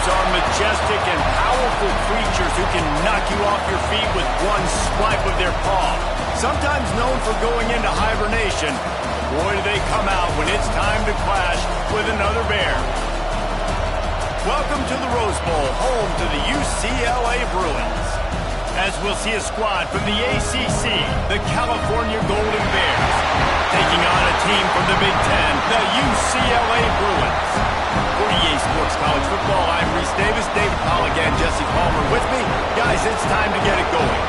are majestic and powerful creatures who can knock you off your feet with one swipe of their paw. Sometimes known for going into hibernation, boy, do they come out when it's time to clash with another bear. Welcome to the Rose Bowl, home to the UCLA Bruins. As we'll see a squad from the ACC, the California Golden Bears, taking on a team from the Big Ten, the UCLA Bruins. For EA Sports College Football, I'm Reese Davis, David Polligan, Jesse Palmer with me. Guys, it's time to get it going.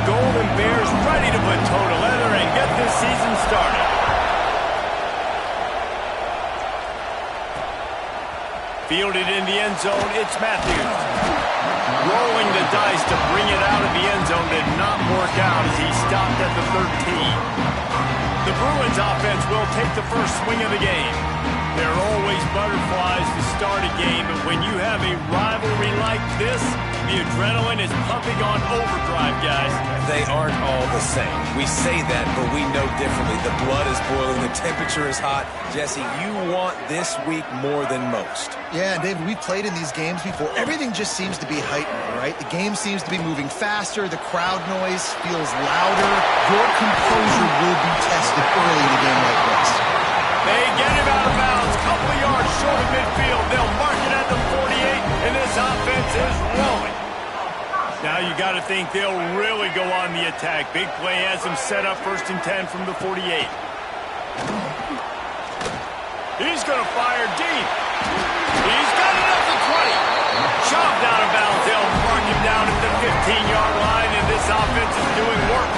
Golden Bears ready to put toe to leather and get this season started. Fielded in the end zone, it's Matthews. Rolling the dice to bring it out of the end zone did not work out as he stopped at the 13. The Bruins offense will take the first swing of the game. There are always butterflies to start a game, but when you have a rivalry like this, the adrenaline is pumping on overdrive, guys. They aren't all the same. We say that, but we know differently. The blood is boiling. The temperature is hot. Jesse, you want this week more than most. Yeah, David, we played in these games before. Everything just seems to be heightened, right? The game seems to be moving faster. The crowd noise feels louder. Your composure will be tested early in a game like this. They get him out of bounds. Couple of yards short of midfield. They'll mark it at the 48, and this offense is rolling. Now you got to think they'll really go on the attack. Big play has him set up 1st and 10 from the 48. He's going to fire deep. He's got it up to 20. Chopped out of bounds. They'll mark him down at the 15-yard line, and this offense is doing work.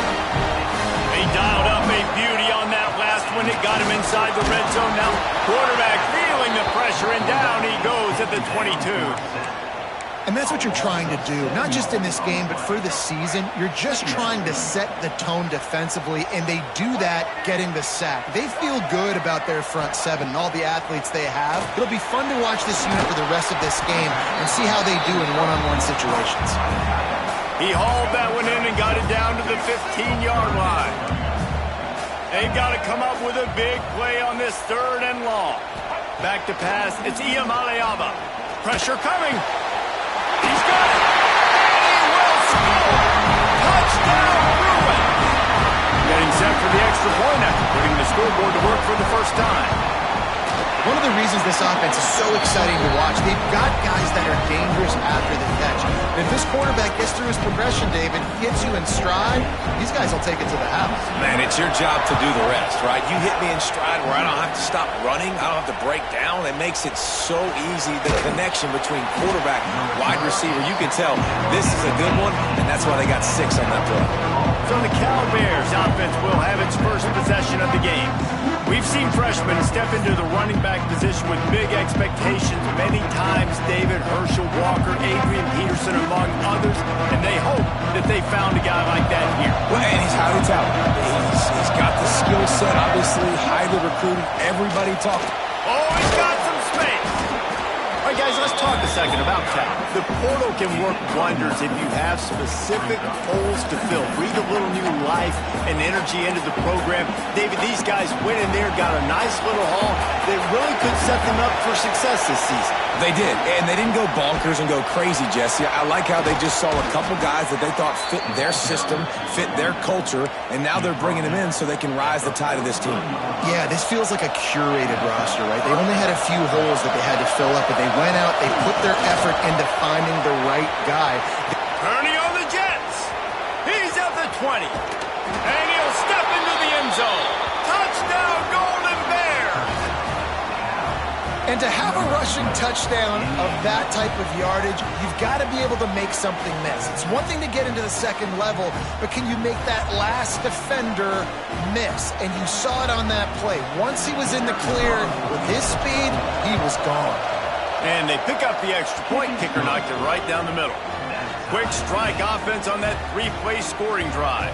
They dialed up a beauty on that last one. It got him inside the red zone. Now quarterback feeling the pressure, and down he goes at the 22. And that's what you're trying to do, not just in this game, but for the season. You're just trying to set the tone defensively, and they do that getting the sack. They feel good about their front seven and all the athletes they have. It'll be fun to watch this unit for the rest of this game and see how they do in one-on-one situations. He hauled that one in and got it down to the 15-yard line. They've got to come up with a big play on this 3rd and long. Back to pass, it's Iamaleava. Pressure coming. He's got it. And he will score. Touchdown, Bruins. Getting set for the extra point after putting the scoreboard to work for the first time. One of the reasons this offense is so exciting to watch, they've got guys that are dangerous after the catch. And if this quarterback gets through his progression, David, hits you in stride, these guys will take it to the house. Man, it's your job to do the rest, right? You hit me in stride where I don't have to stop running. I don't have to break down. It makes it so easy. The connection between quarterback and wide receiver, you can tell this is a good one, and that's why they got 6 on that play. So the Cal Bears offense will have its first possession of the game. We've seen freshmen step into the running back position with big expectations many times. David, Herschel Walker, Adrian Peterson, among others, and they hope that they found a guy like that here. Well, and he's highly talented. He's got the skill set, obviously, highly recruited. Everybody talking. Oh, he's got some space. All right, guys, let's talk a second about Cal. The portal can work wonders if you have specific holes to fill. Breathe a little new life and energy into the program. David, these guys went in there, got a nice little haul that really could set them up for success this season. They did, and they didn't go bonkers and go crazy, Jesse. I like how they just saw a couple guys that they thought fit their system, fit their culture, and now they're bringing them in so they can rise the tide of this team. Yeah, this feels like a curated roster, right? They only had a few holes that they had to fill up, but they went out, they put their effort into finding the right guy. Turning on the Jets. He's at the 20. And he'll step into the end zone. Touchdown, Golden Bears. And to have a rushing touchdown of that type of yardage, you've got to be able to make something miss. It's one thing to get into the second level, but can you make that last defender miss? And you saw it on that play. Once he was in the clear with his speed, he was gone. And they pick up the extra point. Kicker knocked it right down the middle. Quick strike offense on that 3-play scoring drive.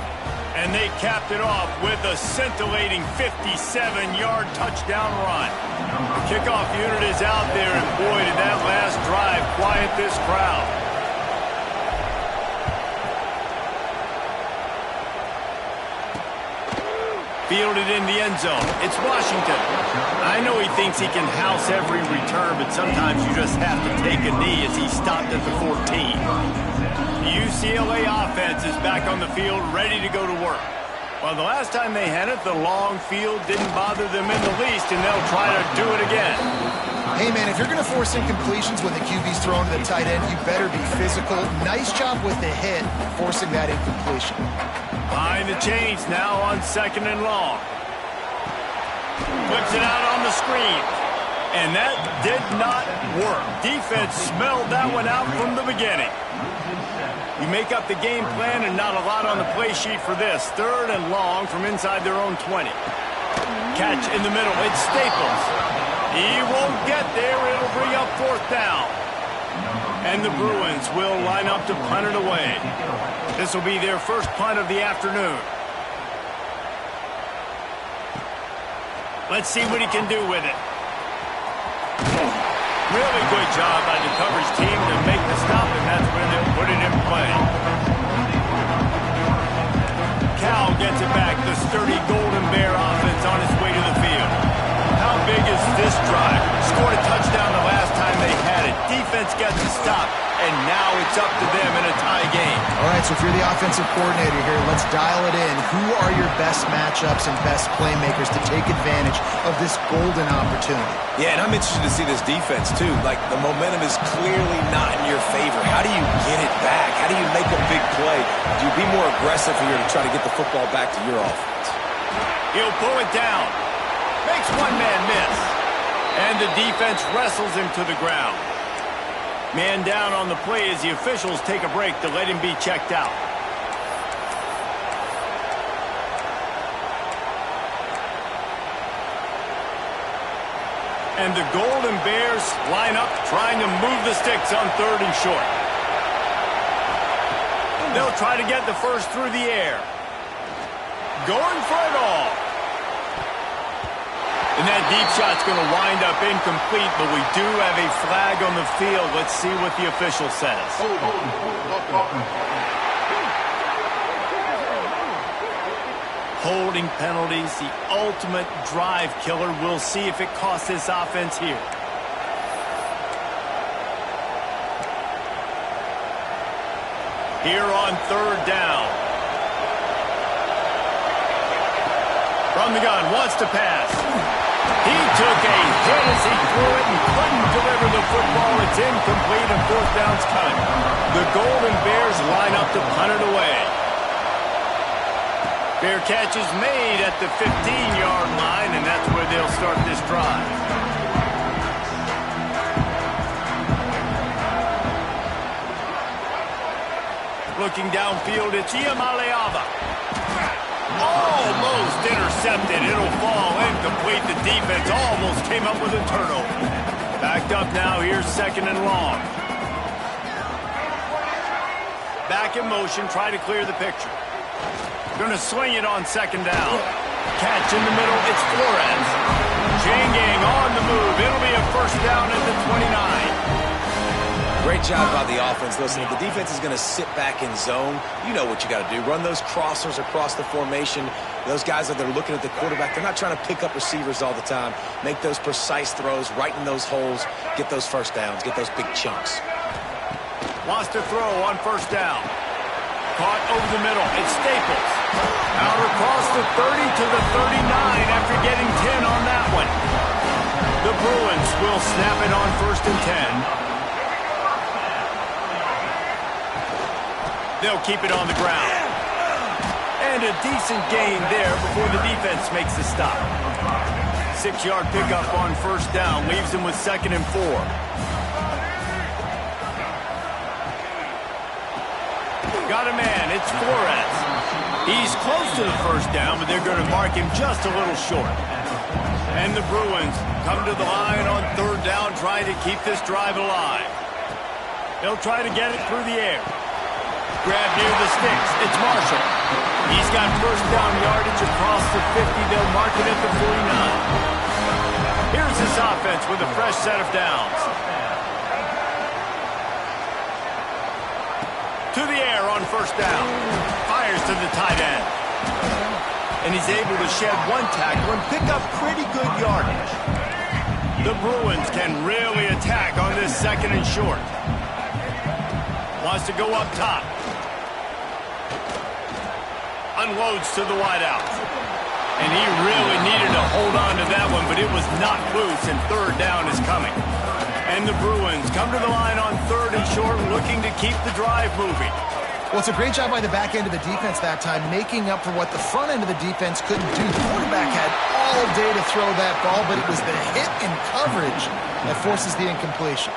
And they capped it off with a scintillating 57-yard touchdown run. The kickoff unit is out there, and boy, did that last drive quiet this crowd. Fielded in the end zone. It's Washington. I know he thinks he can house every return, but sometimes you just have to take a knee as he stopped at the 14. The UCLA offense is back on the field, ready to go to work. Well, the last time they had it, the long field didn't bother them in the least, and they'll try to do it again. Hey, man, if you're going to force incompletions when the QB's thrown to the tight end, you better be physical. Nice job with the hit, forcing that incompletion. Behind the chains now on 2nd and long. Flips it out on the screen. And that did not work. Defense smelled that one out from the beginning. You make up the game plan and not a lot on the play sheet for this. 3rd and long from inside their own 20. Catch in the middle. It's Staples. He won't get there. It'll bring up 4th down. And the Bruins will line up to punt it away. This will be their first punt of the afternoon. Let's see what he can do with it. Really good job by the coverage team to make the stop, and that's where they put it in play. Cal gets it back. The sturdy Golden Bear offense on its way to the field. How big is this drive? Scored a touchdown the last time they had it. Defense gets a stop, and now it's up to them in a tie game. All right, so if you're the offensive coordinator here, let's dial it in. Who are your best matchups and best playmakers to take advantage of this golden opportunity? Yeah, and I'm interested to see this defense, too. Like, the momentum is clearly not in your favor. How do you get it back? How do you make a big play? Do you be more aggressive here to try to get the football back to your offense? He'll pull it down. Makes one man miss. And the defense wrestles him to the ground. Man down on the play as the officials take a break to let him be checked out. And the Golden Bears line up trying to move the sticks on 3rd and short. They'll try to get the first through the air. Going for it all. And that deep shot's going to wind up incomplete, but we do have a flag on the field. Let's see what the official says. Holding penalties, the ultimate drive killer. We'll see if it costs this offense here. Here on 3rd down. From the gun, wants to pass. He took a hit as he threw it and couldn't deliver the football. It's incomplete and 4th down's cut. The Golden Bears line up to punt it away. Fair catch is made at the 15-yard line, and that's where they'll start this drive. Looking downfield, it's Iamaleava. Almost intercepted. It'll fall incomplete. The defense almost came up with a turnover. Backed up now. Here's 2nd and long. Back in motion. Try to clear the picture. Going to swing it on 2nd down. Catch in the middle. It's Flores. Chain gang on the move. It'll be a 1st down at the 29. Great job by the offense. Listen, if the defense is going to sit back in zone, you know what you got to do. Run those crossers across the formation. Those guys that are looking at the quarterback, they're not trying to pick up receivers all the time. Make those precise throws, right in those holes, get those 1st downs, get those big chunks. Wants to throw on 1st down. Caught over the middle. It's Staples. Out across the 30 to the 39 after getting 10 on that one. The Bruins will snap it on 1st and 10. They'll keep it on the ground. And a decent gain there before the defense makes the stop. 6-yard pickup on 1st down leaves them with 2nd and 4. Got a man. It's Flores. He's close to the 1st down, but they're going to mark him just a little short. And the Bruins come to the line on 3rd down, trying to keep this drive alive. They'll try to get it through the air. Grab near the sticks. It's Marshall. He's got first down yardage across the 50. They'll mark it at the 49. Here's this offense with a fresh set of downs. To the air on first down. Fires to the tight end. And he's able to shed one tackle and pick up pretty good yardage. The Bruins can really attack on this second and short. Wants to go up top. Unloads to the wideout. And he really needed to hold on to that one, but it was not loose, and third down is coming. And the Bruins come to the line on third and short, looking to keep the drive moving. Well, it's a great job by the back end of the defense that time, making up for what the front end of the defense couldn't do. The quarterback had all day to throw that ball, but it was the hit and coverage that forces the incompletion.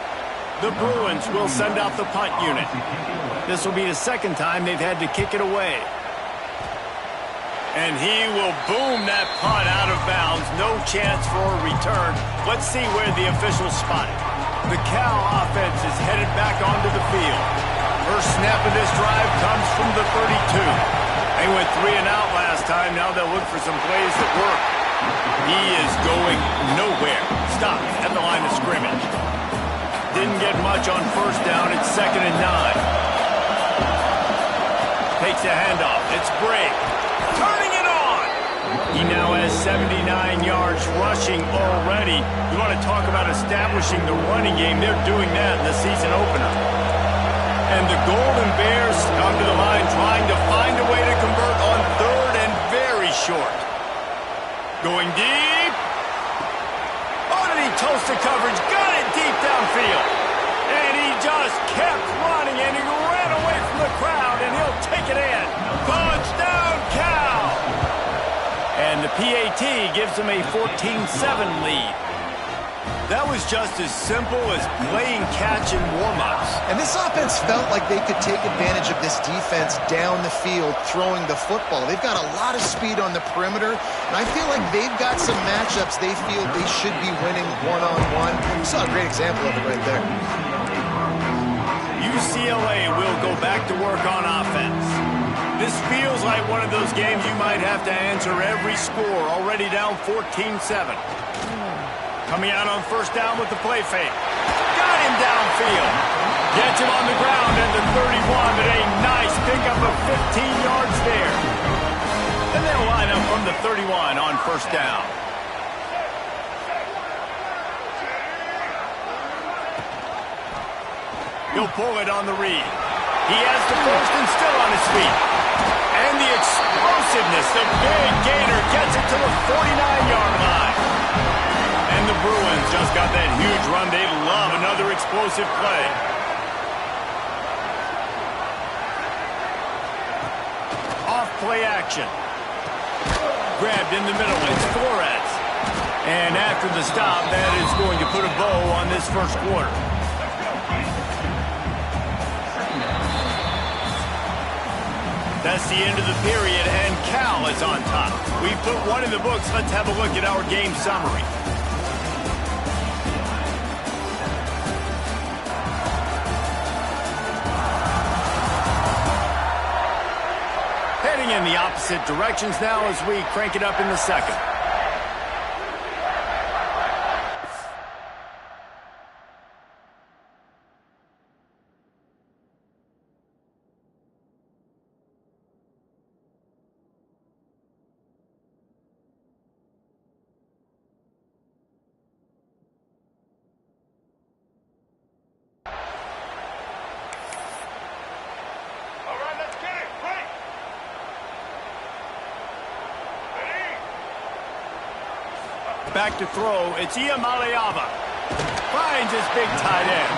The Bruins will send out the punt unit. This will be the second time they've had to kick it away. And he will boom that punt out of bounds. No chance for a return. Let's see where the officials spot it. The Cal offense is headed back onto the field. First snap of this drive comes from the 32. They went 3 and out last time. Now they'll look for some plays that work. He is going nowhere. Stopped at the line of scrimmage. Didn't get much on first down. It's 2nd and 9. Takes a handoff. It's Brake. Turning it on. He now has 79 yards rushing already. You want to talk about establishing the running game. They're doing that in the season opener. And the Golden Bears come to the line trying to find a way to convert on third and very short. Going deep. Oh, did he toast the coverage? Got it deep downfield. And he just kept running, and he ran away from the crowd, and he'll take it in. Touchdown, Cal! And the PAT gives them a 14-7 lead. That was just as simple as playing catch in warm-ups. And this offense felt like they could take advantage of this defense down the field throwing the football. They've got a lot of speed on the perimeter, and I feel like they've got some matchups they feel they should be winning one-on-one. You saw a great example of it right there. UCLA will go back to work on offense. This feels like one of those games you might have to answer every score, already down 14-7. Coming out on first down with the play fake. Got him downfield. Gets him on the ground at the 31, but a nice pickup of 15 yards there. And they'll line up from the 31 on first down. He'll pull it on the read. He has the first and still on his feet. And the explosiveness, the big gainer gets it to the 49-yard line. And the Bruins just got that huge run. They love another explosive play. Off play action. Grabbed in the middle. It's Flores. And after the stop, that is going to put a bow on this first quarter. That's the end of the period, and Cal is on top. We put one in the books. Let's have a look at our game summary. Heading in the opposite directions now as we crank it up in the second. Back to throw, it's Iamaleava. Finds his big tight end.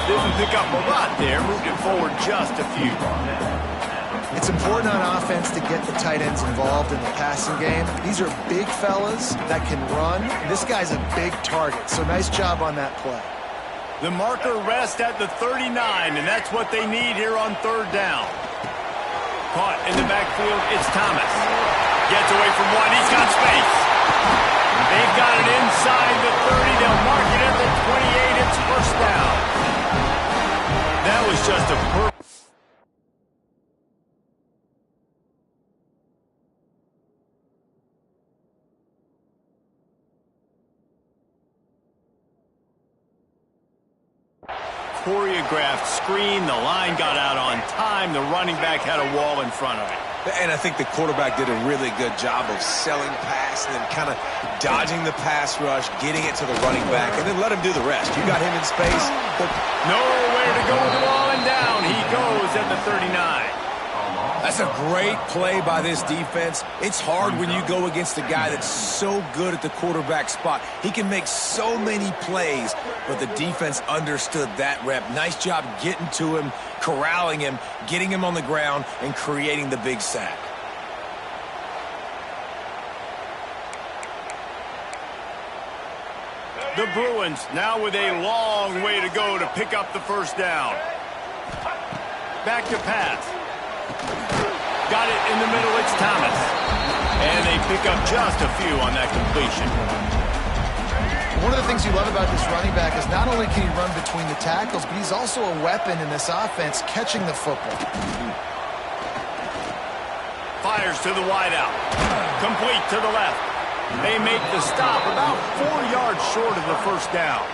Didn't pick up a lot there, moved it forward just a few. It's important on offense to get the tight ends involved in the passing game. These are big fellas that can run. This guy's a big target, so nice job on that play. The marker rests at the 39, and that's what they need here on third down. Caught in the backfield, it's Thomas. Gets away from one, he's got space. They've got it inside the 30. They'll mark it at the 28. It's first down. That was just a perfect. choreographed screen. The line got out on time. The running back had a wall in front of it. And I think the quarterback did a really good job of selling pass and then kind of dodging the pass rush, getting it to the running back, and then let him do the rest. You got him in space. Nowhere to go with the ball, and down he goes at the 39. That's a great play by this defense. It's hard when you go against a guy that's so good at the quarterback spot. He can make so many plays, but the defense understood that rep. Nice job getting to him, corralling him, getting him on the ground, and creating the big sack. The Bruins now with a long way to go to pick up the first down. Back to pass. Got it in the middle, it's Thomas. And they pick up just a few on that completion. One of the things you love about this running back is not only can he run between the tackles, but he's also a weapon in this offense catching the football. Fires to the wideout. Complete to the left. They make the stop about 4 yards short of the first down.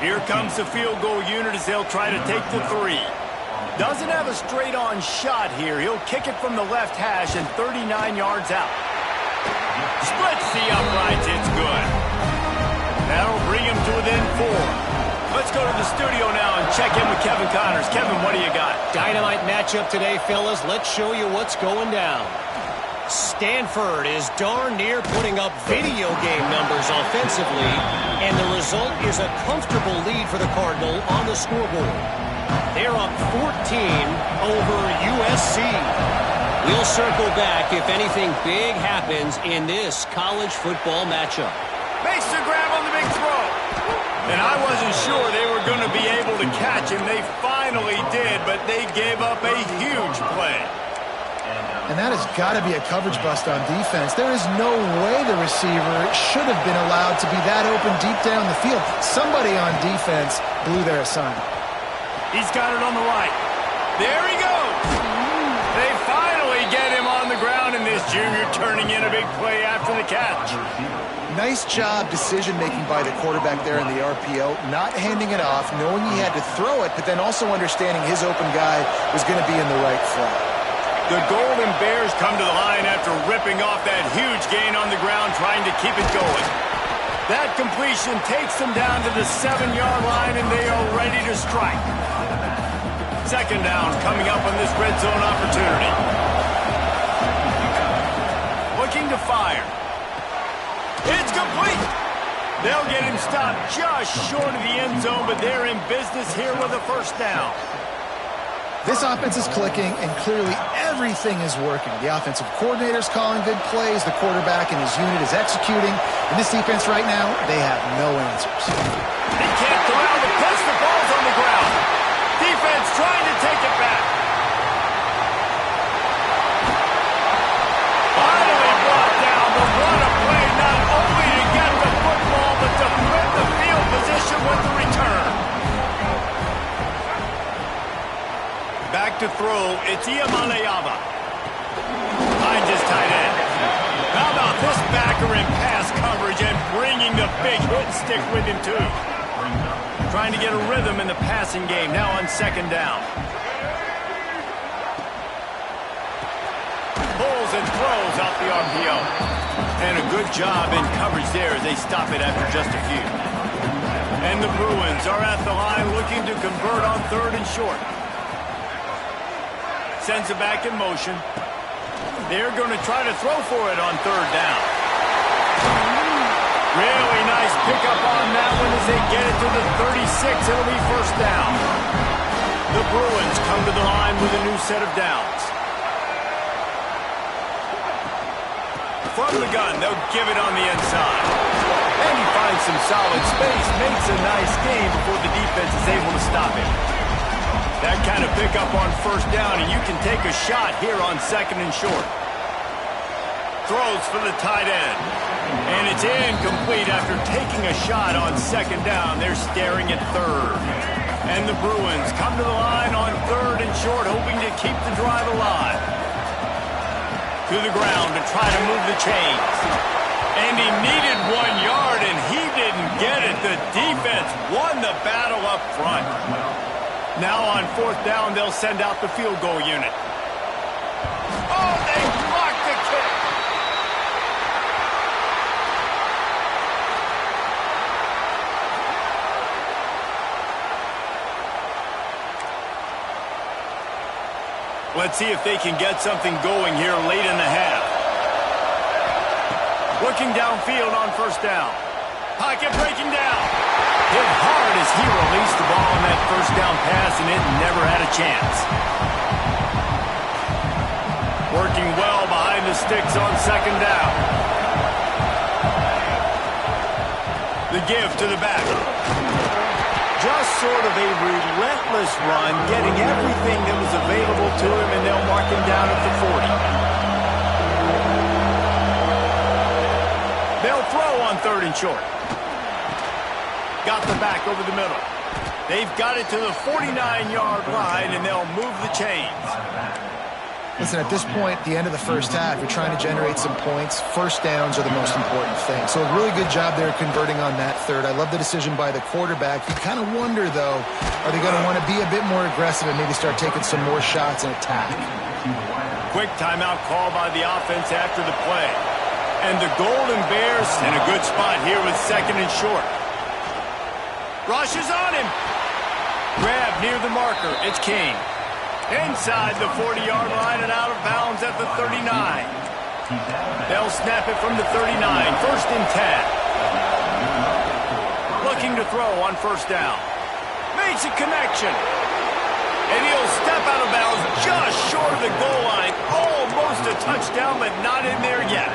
Here comes the field goal unit as they'll try to take the 3. Doesn't have a straight-on shot here. He'll kick it from the left hash and 39 yards out. Splits the uprights. It's good. That'll bring him to within 4. Let's go to the studio now and check in with Kevin Connors. Kevin, what do you got? Dynamite matchup today, fellas. Let's show you what's going down. Stanford is darn near putting up video game numbers offensively, and the result is a comfortable lead for the Cardinal on the scoreboard. They're up 14 over USC. We'll circle back if anything big happens in this college football matchup. Makes the grab on the big throw. And I wasn't sure they were going to be able to catch him. They finally did, but they gave up a huge play. And that has got to be a coverage bust on defense. There is no way the receiver should have been allowed to be that open deep down the field. Somebody on defense blew their assignment. He's got it on the right. There he goes. They finally get him on the ground, and this junior turning in a big play after the catch. Nice job decision-making by the quarterback there in the RPO, not handing it off, knowing he had to throw it, but then also understanding his open guy was going to be in the right flat. The Golden Bears come to the line after ripping off that huge gain on the ground, trying to keep it going. That completion takes them down to the 7-yard line, and they are ready to strike. Second down coming up on this red zone opportunity. Looking to fire. It's complete. They'll get him stopped just short of the end zone, but they're in business here with a first down. This offense is clicking, and clearly everything is working. The offensive coordinator's calling good plays. The quarterback and his unit is executing. And this defense right now, they have no answers. They can't corral the pitch. The ball's on the ground. Defense trying to take it back. Finally brought down, but what a play, not only to get the football, but to flip the field position with the return. Back to throw, it's Iamaleava. Finds his tight end. How about this backer in pass coverage and bringing the big hit stick with him too. Trying to get a rhythm in the passing game, now on second down. Pulls and throws out the RPO. And a good job in coverage there as they stop it after just a few. And the Bruins are at the line looking to convert on third and short. Sends it back in motion. They're going to try to throw for it on third down. Really nice pickup on that one as they get it to the 36. It'll be first down. The Bruins come to the line with a new set of downs. From the gun, they'll give it on the inside. And he finds some solid space, makes a nice gain before the defense is able to stop him. That kind of pickup on first down, and you can take a shot here on second and short. Throws for the tight end. And it's incomplete after taking a shot on second down. They're staring at third. And the Bruins come to the line on third and short, hoping to keep the drive alive. To the ground to try to move the chains. And he needed 1 yard, and he didn't get it. The defense won the battle up front. Now on 4th down, they'll send out the field goal unit. Oh, they blocked the kick. Let's see if they can get something going here late in the half. Looking downfield on 1st down. Pocket breaking down. Hit hard as he released the ball on that 1st down pass, and it never had a chance. Working well behind the sticks on 2nd down. The give to the back. Just sort of a relentless run, getting everything that was available to him, and they'll mark him down at the 40. They'll throw on 3rd and short. Got the back over the middle. They've got it to the 49-yard line, and they'll move the chains. Listen, at this point, the end of the 1st half, you're trying to generate some points. 1st downs are the most important thing. So a really good job there converting on that 3rd. I love the decision by the quarterback. You kind of wonder, though, are they going to want to be a bit more aggressive and maybe start taking some more shots and attack? Quick timeout call by the offense after the play. And the Golden Bears in a good spot here with 2nd and short. Rush is on him. Grab near the marker. It's King. Inside the 40-yard line and out of bounds at the 39. They'll snap it from the 39. 1st and 10. Looking to throw on 1st down. Makes a connection. And he'll step out of bounds just short of the goal line. Almost a touchdown, but not in there yet.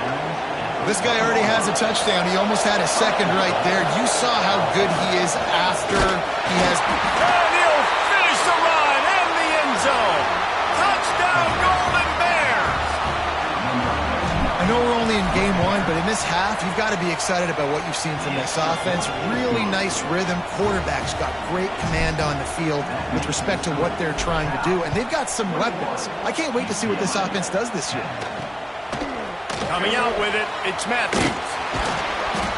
This guy already has a touchdown. He almost had a 2nd right there. You saw how good he is after he has... And he'll finish the run in the end zone. Touchdown, Golden Bears! I know we're only in game 1, but in this half, you've got to be excited about what you've seen from this offense. Really nice rhythm. Quarterback's got great command on the field with respect to what they're trying to do, and they've got some weapons. I can't wait to see what this offense does this year. Coming out with it, it's Matthews.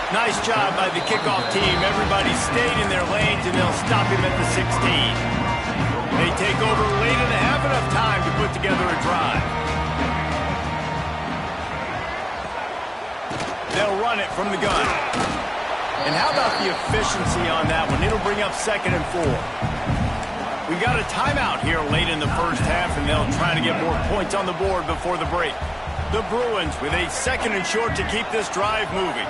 Nice job by the kickoff team. Everybody stayed in their lanes, and they'll stop him at the 16. They take over late in the half, enough time to put together a drive. They'll run it from the gun. And how about the efficiency on that one? It'll bring up 2nd and 4. We got a timeout here late in the 1st half, and they'll try to get more points on the board before the break. The Bruins with a 2nd and short to keep this drive moving.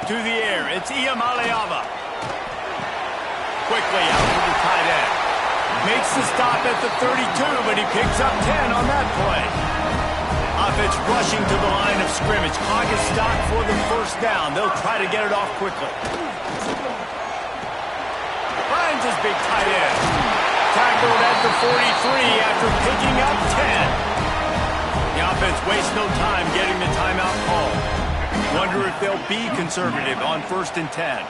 To the air, it's Iamaleava. Quickly out to the tight end. Makes the stop at the 32, but he picks up 10 on that play. Offense rushing to the line of scrimmage. Clock is stopped for the 1st down. They'll try to get it off quickly. Finds his big tight end. Tackled at the 43 after picking up 10. The offense wastes no time getting the timeout call. Wonder if they'll be conservative on 1st and 10.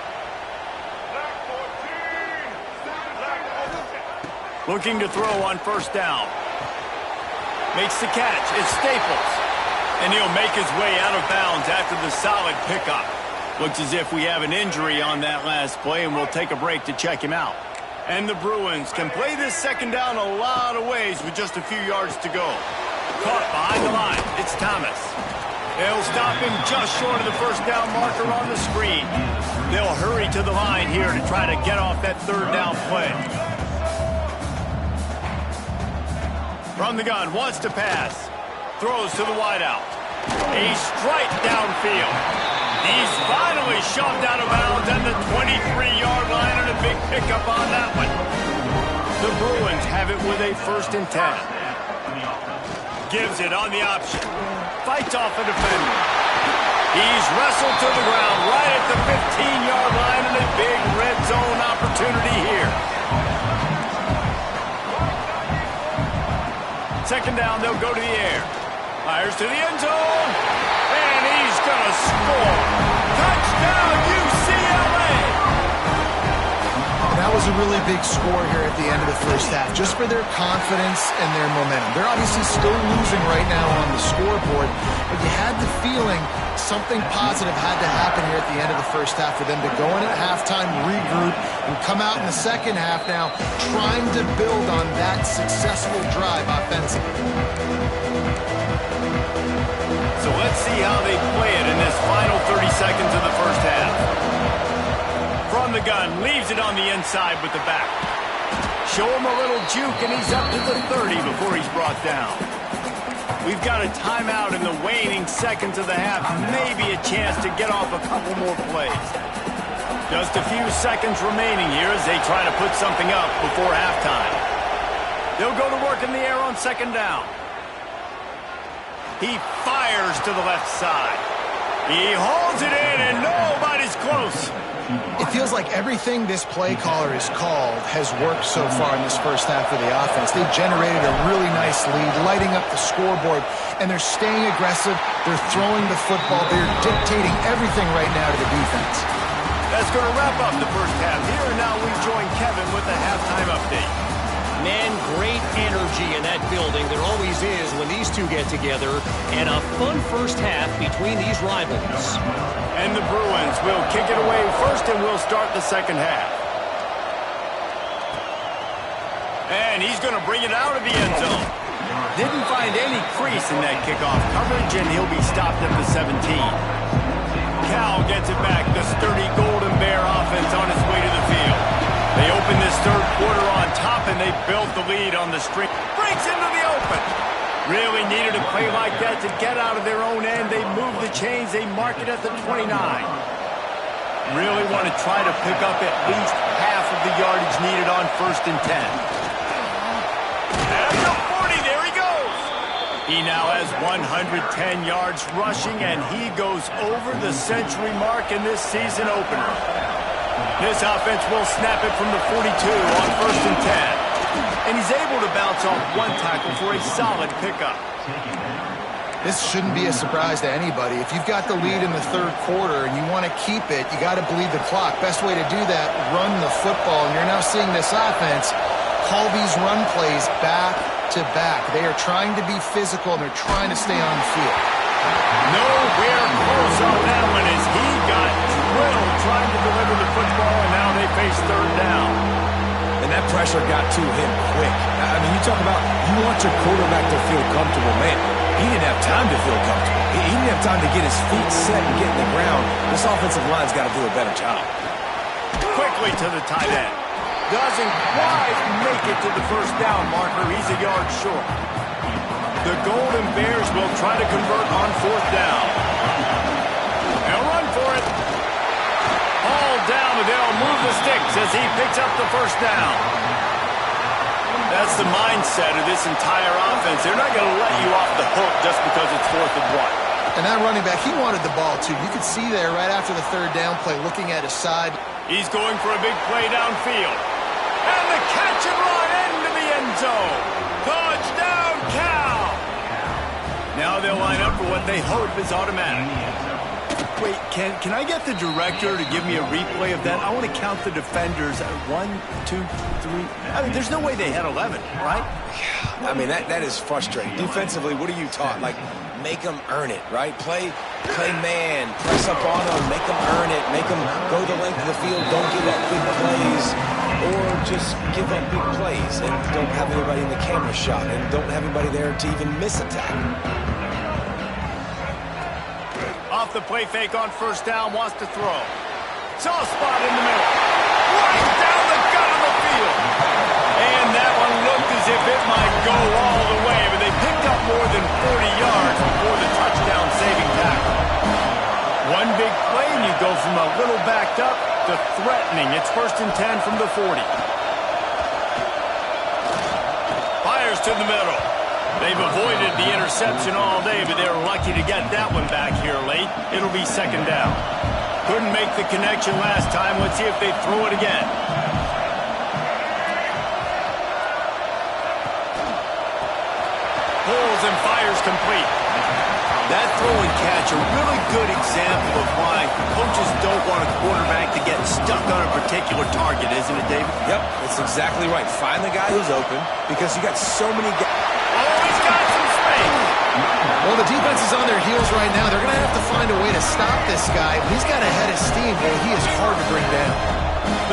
Looking to throw on 1st down. Makes the catch. It's Staples. And he'll make his way out of bounds after the solid pickup. Looks as if we have an injury on that last play, and we'll take a break to check him out. And the Bruins can play this 2nd down a lot of ways with just a few yards to go. Caught behind the line. It's Thomas. They'll stop him just short of the 1st down marker on the screen. They'll hurry to the line here to try to get off that 3rd down play. From the gun, wants to pass. Throws to the wideout. A strike downfield. He's finally shoved out of bounds at the 23-yard line, and a big pickup on that one. The Bruins have it with a 1st and 10. Gives it on the option. Fights off a defender. He's wrestled to the ground right at the 15-yard line, and a big red zone opportunity here. 2nd down, they'll go to the air. Fires to the end zone, and he's going to score. Touchdown, UCLA! That was a a really big score here at the end of the first half, just for their confidence and their momentum. They're obviously still losing right now on the scoreboard, but you had the feeling something positive had to happen here at the end of the first half for them to go in at halftime, regroup, and come out in the second half now trying to build on that successful drive offensively. So let's see how they play it in this final 30 seconds of the first half. From the gun, leaves it on the inside with the back. Show him a little juke, and he's up to the 30 before he's brought down. We've got a timeout in the waning seconds of the half. Maybe a chance to get off a couple more plays. Just a few seconds remaining here as they try to put something up before halftime. They'll go to work in the air on second down. He fires to the left side. He holds it in, and nobody's close. It feels like everything this play caller has called has worked so far in this first half of the offense. They've generated a really nice lead, lighting up the scoreboard, and they're staying aggressive. They're throwing the football. They're dictating everything right now to the defense. That's going to wrap up the first half here, and now we join Kevin with the halftime update. Man, great energy in that building. There always is when these two get together, and a fun first half between these rivals. And the Bruins will kick it away first, and we'll start the second half. And he's going to bring it out of the end zone. Didn't find any crease in that kickoff coverage, and he'll be stopped at the 17. Cal gets it back. The sturdy Golden Bear offense on its way to the field. They open this third quarter on top, and they built the lead on the string. Breaks into the open. Really needed a play like that to get out of their own end. They move the chains. They mark it at the 29. Really want to try to pick up at least half of the yardage needed on 1st and 10. At the 40, there he goes. He now has 110 yards rushing, and he goes over the century mark in this season opener. This offense will snap it from the 42 on 1st and 10. And he's able to bounce off one tackle for a solid pickup. This shouldn't be a surprise to anybody. If you've got the lead in the third quarter and you want to keep it, you got to bleed the clock. Best way to do that, run the football. And you're now seeing this offense call these run plays back to back. They are trying to be physical, and they're trying to stay on the field. Nowhere close on that one as he got drilled trying to deliver the football, and now they face third down. And that pressure got to him quick. I mean, you talk about you want your quarterback to feel comfortable. Man, he didn't have time to feel comfortable. He didn't have time to get his feet set and get in the ground. This offensive line's got to do a better job. Quickly to the tight end. Doesn't quite make it to the first down marker. He's a yard short. The Golden Bears will try to convert on 4th down. They'll run for it. All down, and they'll move the sticks as he picks up the first down. That's the mindset of this entire offense. They're not going to let you off the hook just because it's 4th and 1. And that running back, he wanted the ball, too. You could see there right after the third down play, looking at his side. He's going for a big play downfield. And the catch and run into the end zone. Touchdown, Cal! Now they'll line up for what they hope is automatic. Wait, can I get the director to give me a replay of that? I want to count the defenders. 1, 2, 3. I mean, there's no way they had 11, right? I mean, that is frustrating. Defensively, what are you taught? Like, make them earn it, right? Play man, press up on them, make them earn it, make them go the length of the field, don't give up big plays, or just give up big plays and don't have anybody in the camera shot and don't have anybody there to even miss a tackle. Off the play fake on 1st down, wants to throw. Saw a spot in the middle. Right down the gut of the field. And that one looked as if it might go all the way, but they picked up more than 40 yards before the touchdown-saving tackle. One big play, and you go from a little backed up to threatening. It's 1st and 10 from the 40. Fires to the middle. They've avoided the interception all day, but they're lucky to get that one back here late. It'll be 2nd down. Couldn't make the connection last time. Let's see if they throw it again. Pulls and fires complete. That throw and catch, a really good example of why coaches don't on a quarterback to get stuck on a particular target, isn't it, David? Yep, that's exactly right. Find the guy who's open because you got so many guys. Oh, he's got some space. Well, the defense is on their heels right now. They're going to have to find a way to stop this guy. He's got a head of steam, but he is hard to bring down.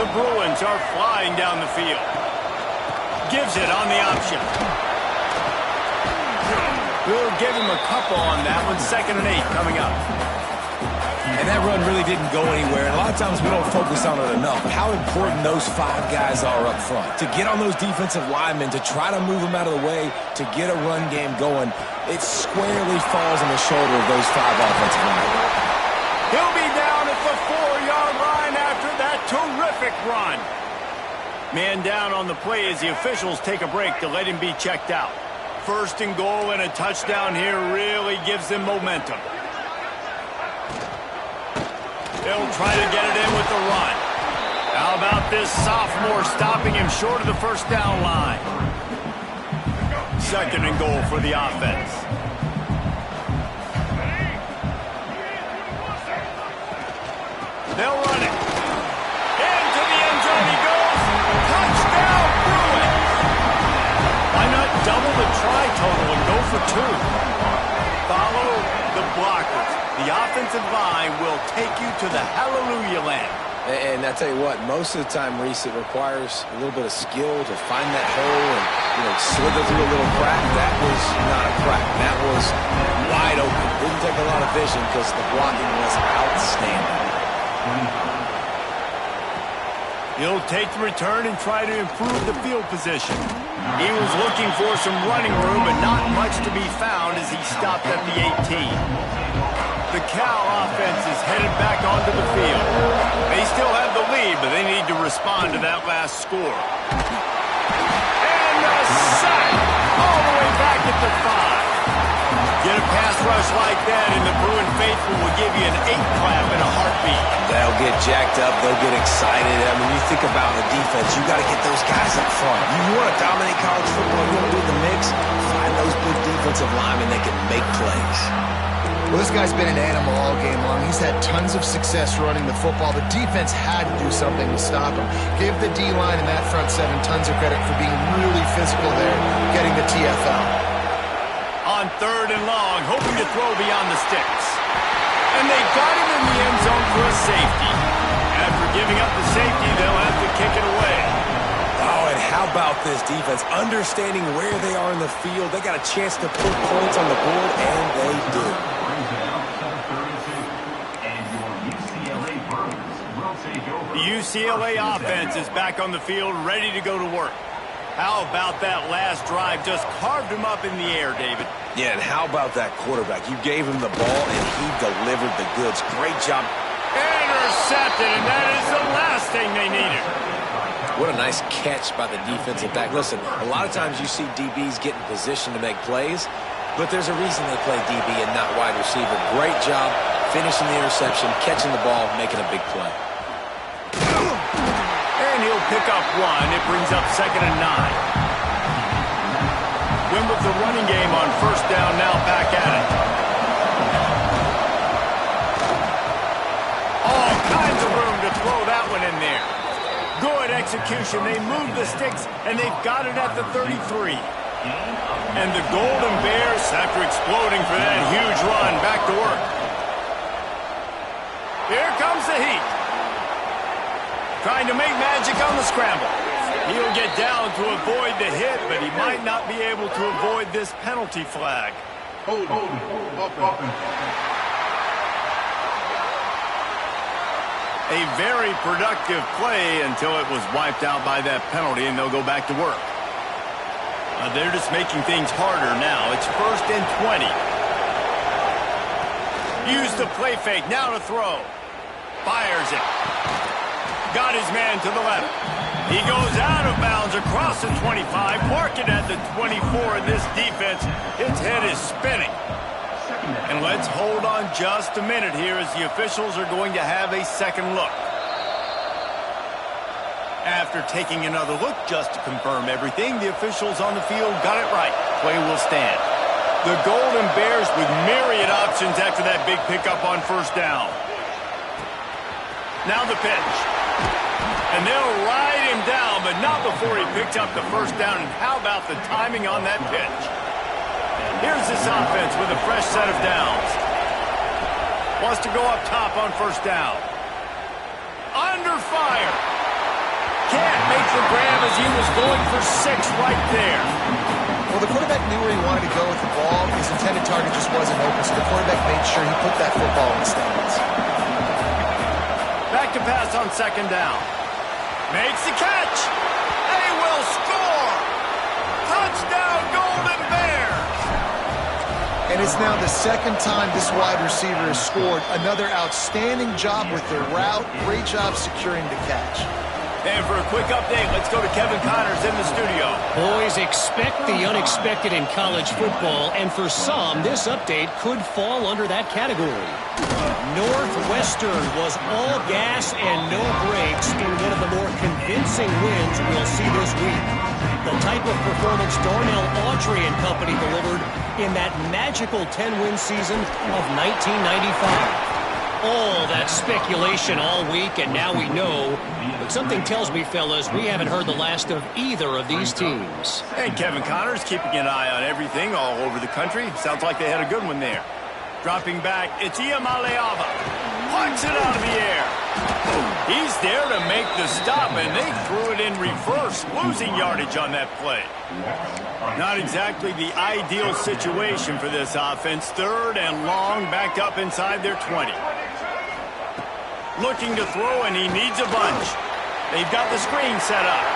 The Bruins are flying down the field. Gives it on the option. We'll give him a couple on that one. 2nd and 8 coming up. And that run really didn't go anywhere. And a lot of times we don't focus on it enough. How important those 5 guys are up front. To get on those defensive linemen, to try to move them out of the way, to get a run game going, it squarely falls on the shoulder of those 5 offensive linemen. He'll be down at the 4-yard line after that terrific run. Man down on the play as the officials take a break to let him be checked out. 1st and goal and a touchdown here really gives them momentum. They'll try to get it in with the run. How about this sophomore stopping him short of the 1st down line? 2nd and goal for the offense. They'll run it. Into the end zone he goes. Touchdown, Bruins. Why not double the try total and go for 2? Follow the blockers. The offensive line will take you to the hallelujah land. And I tell you what, most of the time, Reese, it requires a little bit of skill to find that hole and, slither through a little crack. That was not a crack. That was wide open. Didn't take a lot of vision because the blocking was outstanding. He'll take the return and try to improve the field position. He was looking for some running room, but not much to be found as he stopped at the 18. The Cal offense is headed back onto the field. They still have the lead, but they need to respond to that last score. And a sack all the way back at the 5. Get a pass rush like that, and the Bruin faithful will give you an 8 clap in a heartbeat. They'll get jacked up. They'll get excited. I mean, you think about the defense. You got to get those guys up front. You want to dominate college football. You want to do the mix. Find those big defensive linemen that can make plays. Well, this guy's been an animal all game long. He's had tons of success running the football. The defense had to do something to stop him. Give the D-line and that front 7 tons of credit for being really physical there, getting the TFL. On 3rd and long, hoping to throw beyond the sticks. And they got him in the end zone for a safety. After giving up the safety, they'll have to kick it away. Oh, and how about this defense? Understanding where they are in the field. They got a chance to put points on the board, and they do. The UCLA offense is back on the field, ready to go to work. How about that last drive? Just carved him up in the air, David. Yeah, and how about that quarterback? You gave him the ball, and he delivered the goods. Great job. Intercepted, and that is the last thing they needed. What a nice catch by the defensive back. Listen, a lot of times you see DBs get in position to make plays, but there's a reason they play DB and not wide receiver. Great job finishing the interception, catching the ball, making a big play. And he'll pick up 1. It brings up 2nd and 9. Win with the running game on 1st down, now back at it. All kinds of room to throw that one in there. Good execution. They move the sticks, and they've got it at the 33. And the Golden Bears, after exploding for that huge run, back to work. Here comes the heat. Trying to make magic on the scramble. He'll get down to avoid the hit, but he might not be able to avoid this penalty flag. A very productive play until it was wiped out by that penalty, and they'll go back to work. They're just making things harder now. It's 1st and 20. Use the play fake, now to throw. Fires it. Got his man to the left. He goes out of bounds across the 25, marking at the 24, and this defense, its head is spinning. And let's hold on just a minute here as the officials are going to have a second look. After taking another look just to confirm everything, the officials on the field got it right. Play will stand. The Golden Bears with myriad options after that big pickup on 1st down. Now the pitch. And they'll ride him down, but not before he picks up the first down. And how about the timing on that pitch? Here's this offense with a fresh set of downs. Wants to go up top on first down. Under fire. Can't make the grab as he was going for 6 right there. Well, the quarterback knew where he wanted to go with the ball. His intended target just wasn't open, so the quarterback made sure he put that football in the stands. Back to pass on second down. Makes the catch. They will score. Touchdown, Golden Bears. And it's now the second time this wide receiver has scored. Another outstanding job with the route. Great job securing the catch. And for a quick update, let's go to Kevin Connors in the studio. Boys, expect the unexpected in college football, and for some, this update could fall under that category. Northwestern was all gas and no brakes in one of the more convincing wins we'll see this week. The type of performance Darnell Autry and company delivered in that magical 10-win season of 1995. All that speculation all week, and now we know. But something tells me, fellas, we haven't heard the last of either of these teams. And Kevin Connors keeping an eye on everything all over the country. Sounds like they had a good one there. Dropping back, it's Iamaleava. Punts it out of the air. He's there to make the stop, and they threw it in reverse, losing yardage on that play. Not exactly the ideal situation for this offense. 3rd and long, backed up inside their 20. Looking to throw, and he needs a bunch. They've got the screen set up.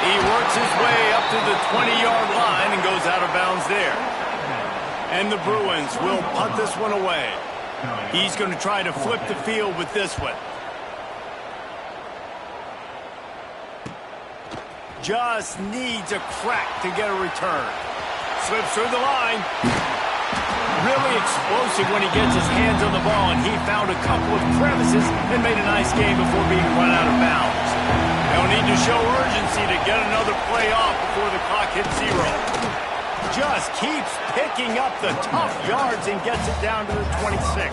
He works his way up to the 20-yard line and goes out of bounds there. And the Bruins will punt this one away. He's going to try to flip the field with this one. Just needs a crack to get a return. Slips through the line. Really explosive when he gets his hands on the ball, and he found a couple of crevices and made a nice game before being run out of bounds. They'll need to show urgency to get another play off before the clock hits 0. Just keeps picking up the tough yards and gets it down to the 26.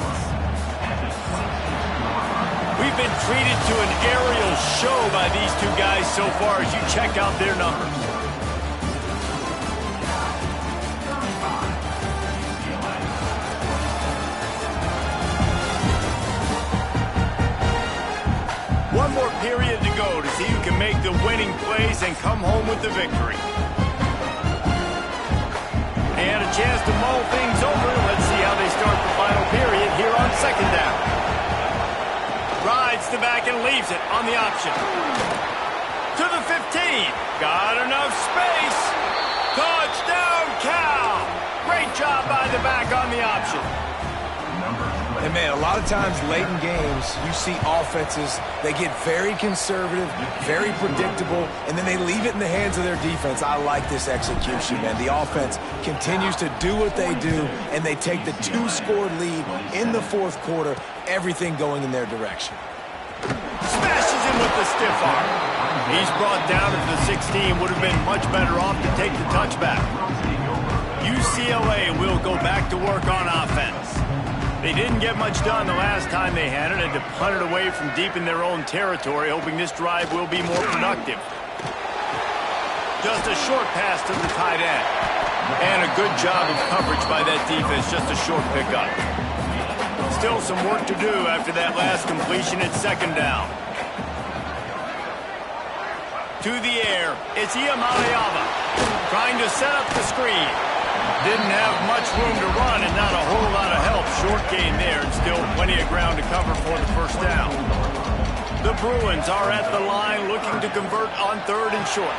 We've been treated to an aerial show by these two guys so far as you check out their numbers. One more period to go to see who can make the winning plays and come home with the victory. And a chance to mull things over. Let's see how they start the final period here on second down. Rides the back and leaves it on the option. To the 15. Got enough space. Touchdown, Cal. Great job by the back on the option. And, man, a lot of times late in games, you see offenses, they get very conservative, very predictable, and then they leave it in the hands of their defense. I like this execution, man. The offense continues to do what they do, and they take the 2-score lead in the 4th quarter, everything going in their direction. Smashes him with the stiff arm. He's brought down at the 16. Would have been much better off to take the touchback. UCLA will go back to work on offense. They didn't get much done the last time they had it. Had to punt it away from deep in their own territory, hoping this drive will be more productive. Just a short pass to the tight end. And a good job of coverage by that defense. Just a short pickup. Still some work to do after that last completion at second down. To the air, it's Iamaleava trying to set up the screen. Didn't have much room to run and not a whole lot of help. Short gain there and still plenty of ground to cover for the first down. The Bruins are at the line looking to convert on 3rd and short.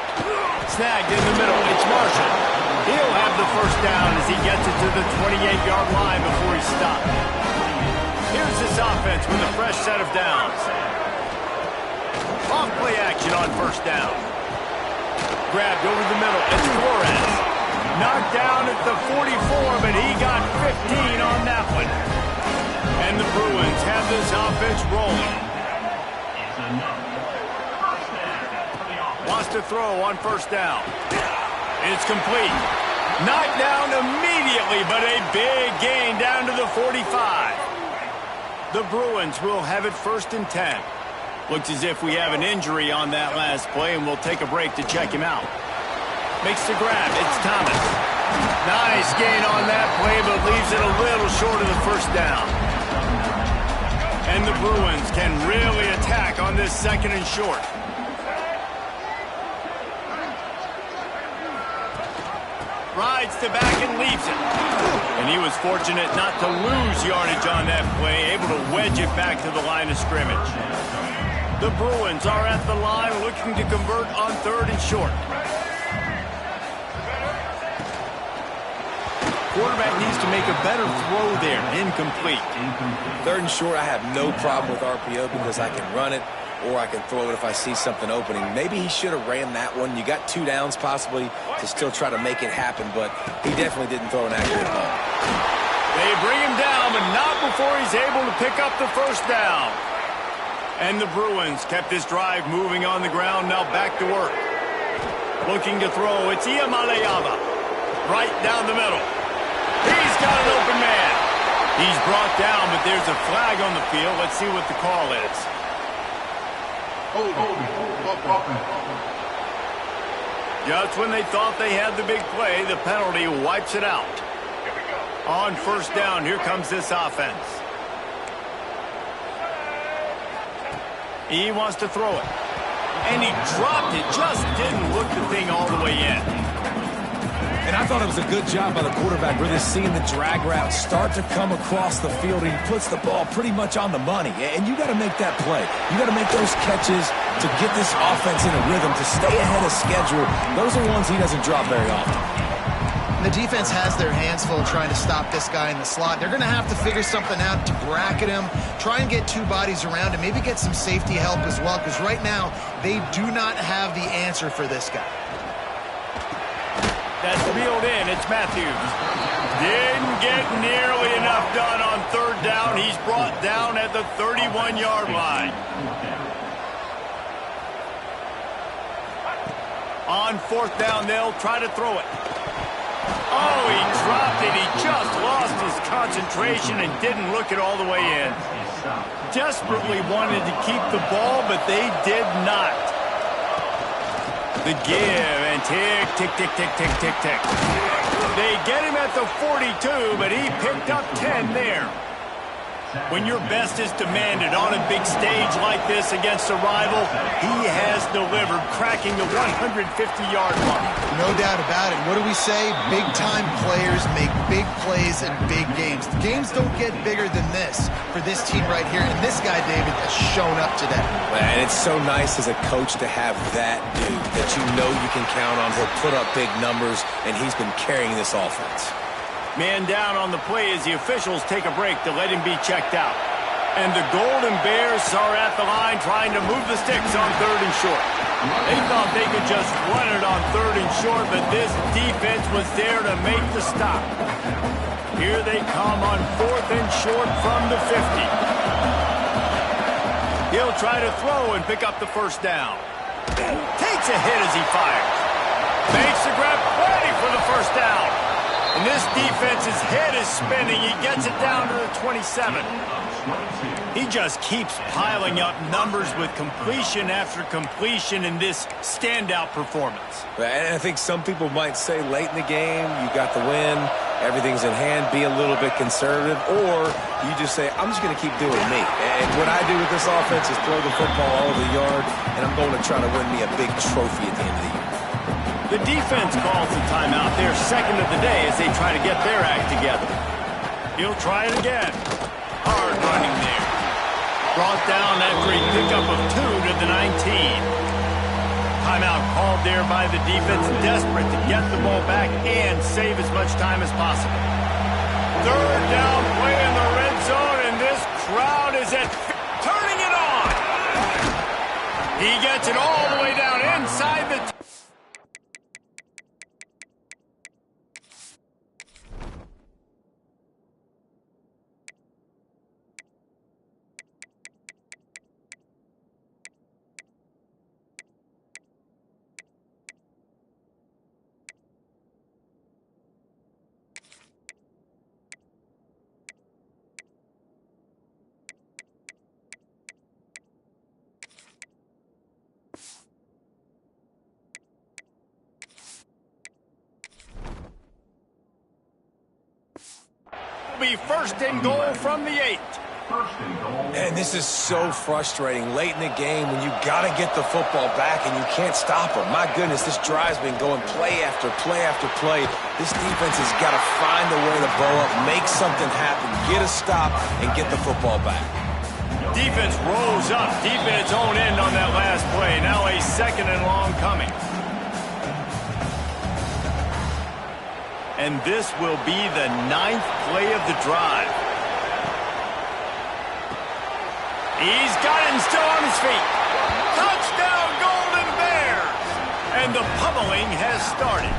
Snagged in the middle, it's Marshall. He'll have the first down as he gets it to the 28-yard line before he stopped. Here's this offense with a fresh set of downs. Off play action on first down. Grabbed over the middle, it's Flores. Knocked down at the 44, but he got 15 on that one. And the Bruins have this offense rolling. Wants to throw on first down. It's complete. Knocked down immediately, but a big gain down to the 45. The Bruins will have it 1st and 10. Looks as if we have an injury on that last play, and we'll take a break to check him out. Makes the grab. It's Thomas. Nice gain on that play, but leaves it a little short of the first down. And the Bruins can really attack on this second and short. Rides to back and leaves it. And he was fortunate not to lose yardage on that play, able to wedge it back to the line of scrimmage. The Bruins are at the line looking to convert on third and short. Quarterback needs to make a better throw there. Incomplete. Third and short, I have no problem with RPO because I can run it or I can throw it if I see something opening. Maybe he should have ran that one. You got 2 downs possibly to still try to make it happen, but he definitely didn't throw an accurate ball. They bring him down, but not before he's able to pick up the first down. And the Bruins kept this drive moving on the ground, now back to work. Looking to throw, it's Iamaleava. Right down the middle. He's got an open man. He's brought down, but there's a flag on the field. Let's see what the call is. Just when they thought they had the big play, the penalty wipes it out. On first down, here comes this offense. He wants to throw it. And he dropped it, just didn't look the thing all the way in. And I thought it was a good job by the quarterback really seeing the drag route start to come across the field, and he puts the ball pretty much on the money. And you got to make that play. You got to make those catches to get this offense in a rhythm, to stay ahead of schedule. Those are ones he doesn't drop very often. The defense has their hands full trying to stop this guy in the slot. They're going to have to figure something out to bracket him, try and get 2 bodies around him, maybe get some safety help as well, because right now they do not have the answer for this guy. That's reeled in. It's Matthews. Didn't get nearly enough done on third down. He's brought down at the 31-yard line. On fourth down, they'll try to throw it. Oh, he dropped it. He just lost his concentration and didn't look it all the way in. Desperately wanted to keep the ball, but they did not. The give and tick, tick, tick, tick, tick, tick, tick. They get him at the 42, but he picked up 10 there. When your best is demanded on a big stage like this against a rival, he has delivered, cracking the 150-yard mark. No doubt about it. What do we say? Big-time players make big plays in big games. The games don't get bigger than this for this team right here, and this guy, David, has shown up today. And it's so nice as a coach to have that dude that you know you can count on. He'll put up big numbers, and he's been carrying this offense. Man down on the play as the officials take a break to let him be checked out. And the Golden Bears are at the line trying to move the sticks on third and short. They thought they could just run it on third and short, but this defense was there to make the stop. Here they come on fourth and short from the 50. He'll try to throw and pick up the first down. Takes a hit as he fires. Makes the grab, ready for the first down. And this defense's head is spinning. He gets it down to the 27. He just keeps piling up numbers with completion after completion in this standout performance. And I think some people might say late in the game, you got the win, everything's in hand, be a little bit conservative, or you just say, I'm just going to keep doing me. And what I do with this offense is throw the football all over the yard, and I'm going to try to win me a big trophy at the end of the year. The defense calls the timeout, their second of the day, as they try to get their act together. He'll try it again. Hard running there. Brought down after a pickup of 2 to the 19. Timeout called there by the defense, desperate to get the ball back and save as much time as possible. Third down play in the red zone, and this crowd is turning it on. He gets it all the way down inside the be first and goal from the 8. And this is so frustrating late in the game when you got to get the football back and you can't stop them. My goodness, this drive's been going play after play after play. This defense has got to find a way to bow up, make something happen, get a stop, and get the football back. Defense rose up deep in its own end on that last play. Now a 2nd and long coming. And this will be the 9th play of the drive. He's got it and still on his feet. Touchdown, Golden Bears! And the pummeling has started.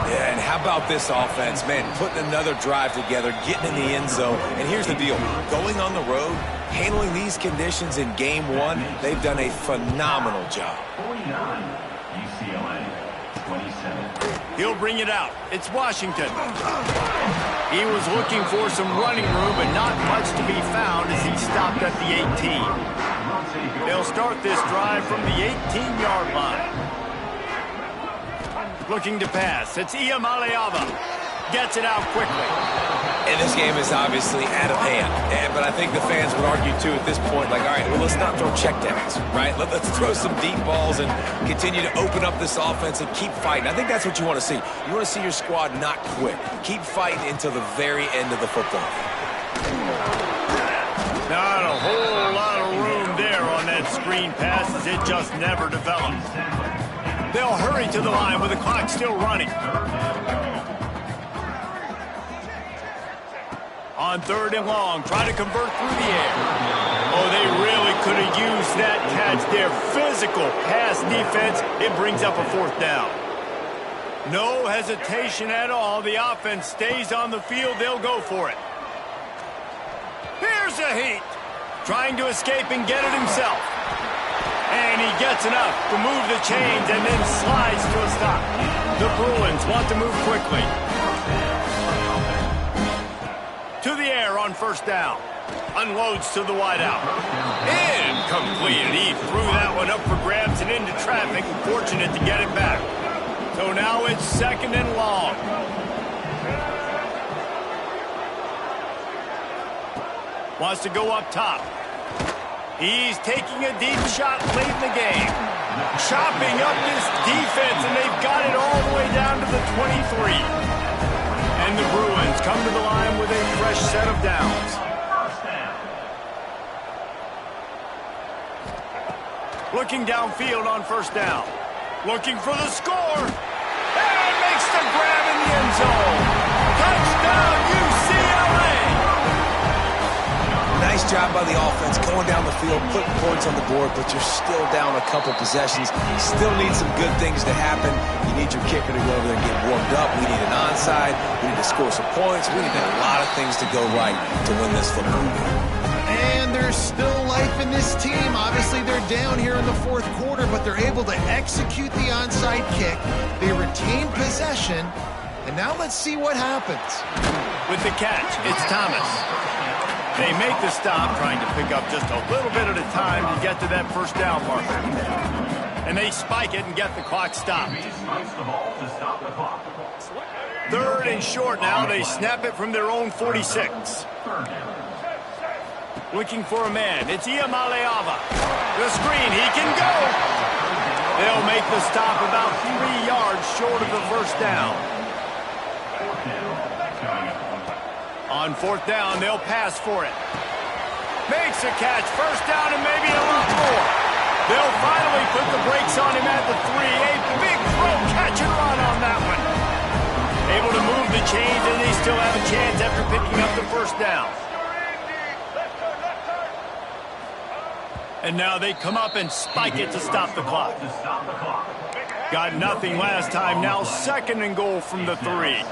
Yeah, and how about this offense, man? Putting another drive together, getting in the end zone. And here's the deal. Going on the road, handling these conditions in game 1, they've done a phenomenal job. 49, UCLA, 27. He'll bring it out. It's Washington. He was looking for some running room, but not much to be found as he stopped at the 18. They'll start this drive from the 18-yard line. Looking to pass. It's Iamaleava. Gets it out quickly. And this game is obviously out of hand. But I think the fans would argue, too, at this point, like, all right, well, let's not throw checkdowns, right? Let's throw some deep balls and continue to open up this offense and keep fighting. I think that's what you want to see. You want to see your squad not quit. Keep fighting until the very end of the football. Not a whole lot of room there on that screen pass as it just never developed. They'll hurry to the line with the clock still running. On 3rd and long, try to convert through the air. Oh, they really could have used that catch there. Physical pass defense. It brings up a 4th down. No hesitation at all. The offense stays on the field. They'll go for it. Here's a heat. Trying to escape and get it himself. And he gets enough to move the chains and then slides to a stop. The Bruins want to move quickly. To the air on 1st down. Unloads to the wideout. Incomplete. He threw that one up for grabs and into traffic. Fortunate to get it back. So now it's 2nd and long. Wants to go up top. He's taking a deep shot late in the game. Chopping up this defense, and they've got it all the way down to the 23. And the Bruins come to the line with a fresh set of downs. Looking downfield on 1st down. Looking for the score. And makes the grab in the end zone. Touchdown, UCLA! Nice job by the offense going down the field, putting points on the board, but you're still down a couple possessions. Still need some good things to happen. You need your kicker to go over there and get warmed up. We need an onside. We need to score some points. We need a lot of things to go right to win this football game. And there's still life in this team. Obviously, they're down here in the 4th quarter, but they're able to execute the onside kick. They retain possession. And now let's see what happens. With the catch, it's Thomas. They make the stop, trying to pick up just a little bit at a time to get to that 1st down marker. And they spike it and get the clock stopped. 3rd and short now. They snap it from their own 46. Looking for a man. It's Iamaleava. The screen. He can go. They'll make the stop about 3 yards short of the 1st down. On 4th down, they'll pass for it. Makes a catch. 1st down and maybe a lot more. They'll finally put the brakes on him at the 3. A big throw, catch and run on that one. Able to move the chains, and they still have a chance after picking up the 1st down. And now they come up and spike it to stop the clock. Got nothing last time. Now 2nd and goal from the 3.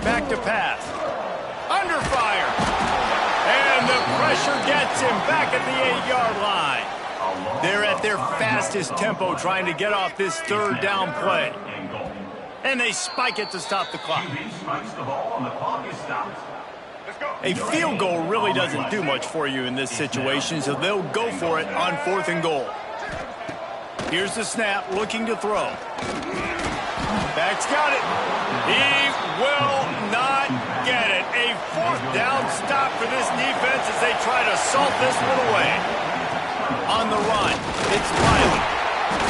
Back to pass. Under fire. And the pressure gets him back at the 8-yard line. They're at their fastest tempo trying to get off this 3rd down play. And they spike it to stop the clock. A field goal really doesn't do much for you in this situation, so they'll go for it on 4th and goal. Here's the snap, looking to throw. Back quarterback's got it. He will not get it. A fourth down stop for this defense as they try to salt this one away. On the run, it's Riley.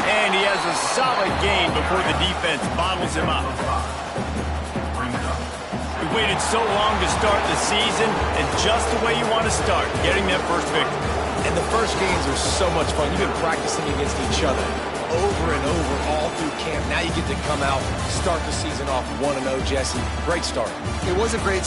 And he has a solid gain before the defense bottles him up. We waited so long to start the season, and just the way you want to start, getting that first victory. And the first games are so much fun. You've been practicing against each other over and over all through camp. Now you get to come out, start the season off 1-0, Jesse. Great start. It was a great